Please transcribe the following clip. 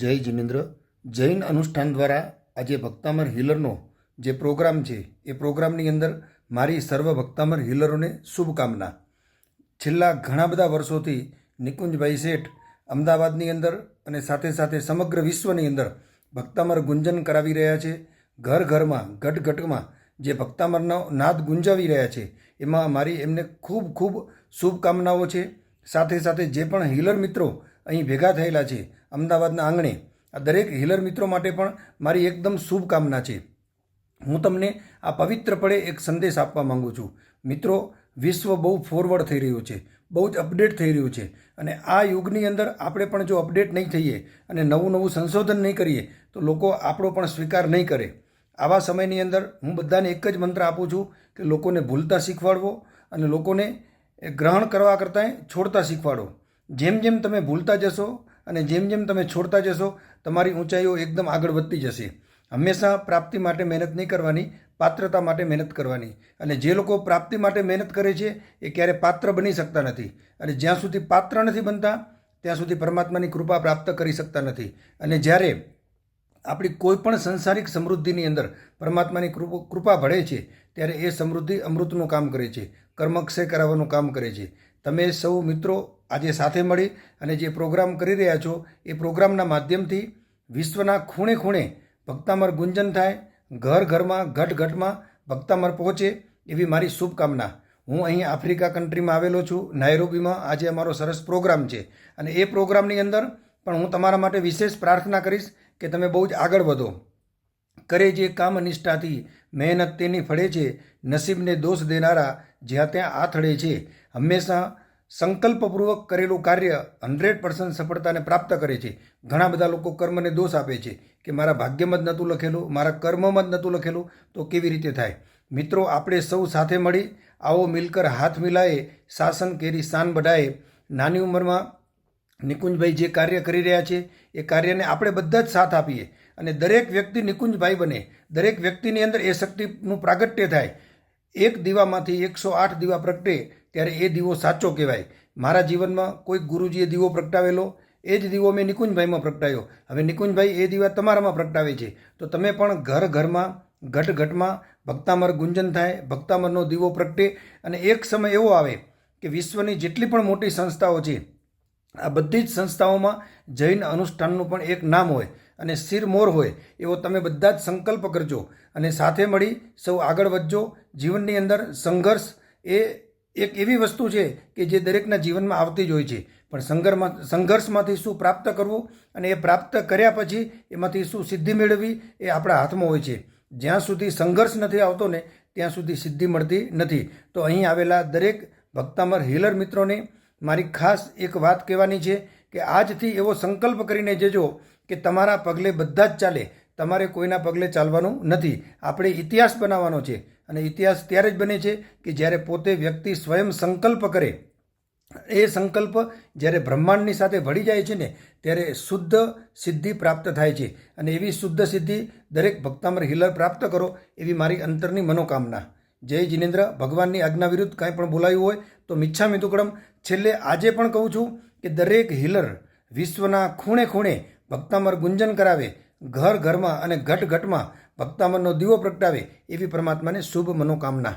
જય જિનેન્દ્ર. જૈન અનુષ્ઠાન દ્વારા આજે ભક્તામર હિલરનો જે પ્રોગ્રામ છે એ પ્રોગ્રામની અંદર મારી સર્વ ભક્તામર હિલરોને શુભકામના. છેલ્લા ઘણા બધા વર્ષોથી નિકુંજભાઈ શેઠ અમદાવાદની અંદર અને સાથે સાથે સમગ્ર વિશ્વની અંદર ભક્તામર ગુંજન કરાવી રહ્યા છે. ઘર ઘરમાં ઘટ ઘટમાં જે ભક્તામરનો નાદ ગુંજાવી રહ્યા છે એમાં મારી એમને ખૂબ ખૂબ શુભકામનાઓ છે. સાથે સાથે જે પણ હિલર મિત્રો અહીં ભેગા થયેલા છે અમદાવાદના આંગણે, આ દરેક હિલર મિત્રો માટે પણ મારી એકદમ શુભકામના છે. હું તમને આ પવિત્રપણે એક સંદેશ આપવા માંગુ છું. મિત્રો, વિશ્વ બહુ ફોરવર્ડ થઈ રહ્યું છે, બહુ જ અપડેટ થઈ રહ્યું છે અને આ યુગની અંદર આપણે પણ જો અપડેટ નહીં થઈએ અને નવું સંશોધન નહીં કરીએ તો લોકો આપણો પણ સ્વીકાર નહીં કરે. આવા સમયની અંદર હું બધાને એક જ મંત્ર આપું છું કે લોકોને ભૂલતા શીખવાડવો અને લોકોને ગ્રહણ કરવા કરતાં છોડતા શીખવાડો. જેમ જેમ તમે ભૂલતા જશો અને જેમ જેમ તમે છોડતા જશો તમારી ઊંચાઈઓ એકદમ આગળ વધતી જશે. હંમેશા પ્રાપ્તિ માટે મહેનત નહીં કરવાની, પાત્રતા માટે મહેનત કરવાની. અને જે લોકો પ્રાપ્તિ માટે મહેનત કરે છે એ ક્યારે પાત્ર બની શકતા નથી અને જ્યાં સુધી પાત્ર નથી બનતા ત્યાં સુધી પરમાત્માની કૃપા પ્રાપ્ત કરી શકતા નથી. અને જ્યારે આપણી કોઈ પણ સંસારિક સમૃદ્ધિની અંદર પરમાત્માની કૃપા ભળે છે ત્યારે એ સમૃદ્ધિ અમૃતનું કામ કરે છે, કર્મક્ષય કરાવવાનું કામ કરે છે. તમે સૌ મિત્રો આજે સાથે મળી અને જે પ્રોગ્રામ કરી રહ્યા છો એ પ્રોગ્રામના માધ્યમથી વિશ્વના ખૂણે ખૂણે ભક્તામર ગુંજન થાય, ઘર ઘરમાં ઘટ ઘટમાં ભક્તામર પહોંચે એવી મારી શુભકામના. હું અહીં આફ્રિકા કન્ટ્રીમાં આવેલો છું, નાયરોબીમાં. આજે અમારો સરસ પ્રોગ્રામ છે અને એ પ્રોગ્રામની અંદર પણ હું તમારા માટે વિશેષ પ્રાર્થના કરીશ કે તમે બહુ જ આગળ વધો. કરે જે કામ નિષ્ઠાથી મહેનત તેની ફળે છે, નસીબને દોષ દેનારા જ્યાં ત્યાં આથડે છે. હંમેશા સંકલ્પપૂર્વક કરેલું કાર્ય 100% સફળતાને પ્રાપ્ત કરે છે. ઘણા બધા લોકો કર્મને દોષ આપે છે કે મારા ભાગ્યમાં જ નહોતું લખેલું, મારા કર્મમાં જ નહોતું લખેલું, તો કેવી રીતે થાય? મિત્રો, આપણે સૌ સાથે મળી આવો મિલકર હાથ મિલાએ, શાસન કેરી શાન બઢાએ. નાની ઉંમરમાં નિકુંજભાઈ જે કાર્ય કરી રહ્યા છે એ કાર્યને આપણે બધા જ સાથ આપીએ અને દરેક વ્યક્તિ નિકુંજભાઈ બને. દરેક વ્યક્તિની અંદર એ શક્તિનું પ્રાગટ્ય થાય. એક દીવામાંથી 108 દીવા પ્રગટે ત્યારે એ દીવો સાચો કહેવાય. મારા જીવનમાં કોઈ ગુરુજીએ દીવો પ્રગટાવેલો, એ જ દીવો મેં નિકુંજભાઈમાં પ્રગટાવ્યો. હવે નિકુંજભાઈ એ દીવા તમારામાં પ્રગટાવે છે. તો તમે પણ ઘર ઘરમાં ઘટ ઘટમાં ભક્તામર ગુંજન થાય, ભક્તામરનો દીવો પ્રગટે અને એક સમય એવો આવે કે વિશ્વની જેટલી પણ મોટી સંસ્થાઓ છે આ બધી જ સંસ્થાઓમાં જૈન અનુષ્ઠાનનું પણ એક નામ હોય અને શિરમોર હોય એવો તમે બધા જ સંકલ્પ કરજો અને સાથે મળી સૌ આગળ વધજો. જીવનની અંદર સંઘર્ષ એ એક એવી વસ્તુ છે કે જે દરેકના જીવનમાં આવતી જ હોય છે, પણ સંઘર્ષમાંથી શું પ્રાપ્ત કરવું અને એ પ્રાપ્ત કર્યા પછી એમાંથી શું સિદ્ધિ મેળવવી એ આપણા હાથમાં હોય છે. જ્યાં સુધી સંઘર્ષ નથી આવતો ને ત્યાં સુધી સિદ્ધિ મળતી નથી. તો અહીં આવેલા દરેક ભક્તામર હિલર મિત્રોને મારી ખાસ એક વાત કહેવાની છે કે આજથી એવો સંકલ્પ કરીને જજો કે તમારા પગલે બધા જ ચાલે, તમારે કોઈના પગલે ચાલવાનું નથી. આપણે ઇતિહાસ બનાવવાનો છે અને ઇતિહાસ ત્યારે જ બને છે કે જ્યારે પોતે વ્યક્તિ સ્વયં સંકલ્પ કરે. એ સંકલ્પ જ્યારે બ્રહ્માંડની સાથે ભળી જાય છે ને ત્યારે શુદ્ધ સિદ્ધિ પ્રાપ્ત થાય છે અને એવી શુદ્ધ સિદ્ધિ દરેક ભક્તામર હિલર પ્રાપ્ત કરો એવી મારી અંતરની મનોકામના. જય જિનેન્દ્ર. ભગવાનની આજ્ઞા વિરુદ્ધ કાંઈ પણ બોલાયું હોય તો મિચ્છામિ દુક્કડમ. છેલ્લે આજે પણ કહું છું કે દરેક હિલર વિશ્વના ખૂણે ખૂણે ભક્તામર ગુંજન કરાવે, ઘર ઘરમાં અને ઘટ ઘટમાં ભક્તામરનો દીવો પ્રગટાવે એવી પરમાત્માને શુભ મનોકામના.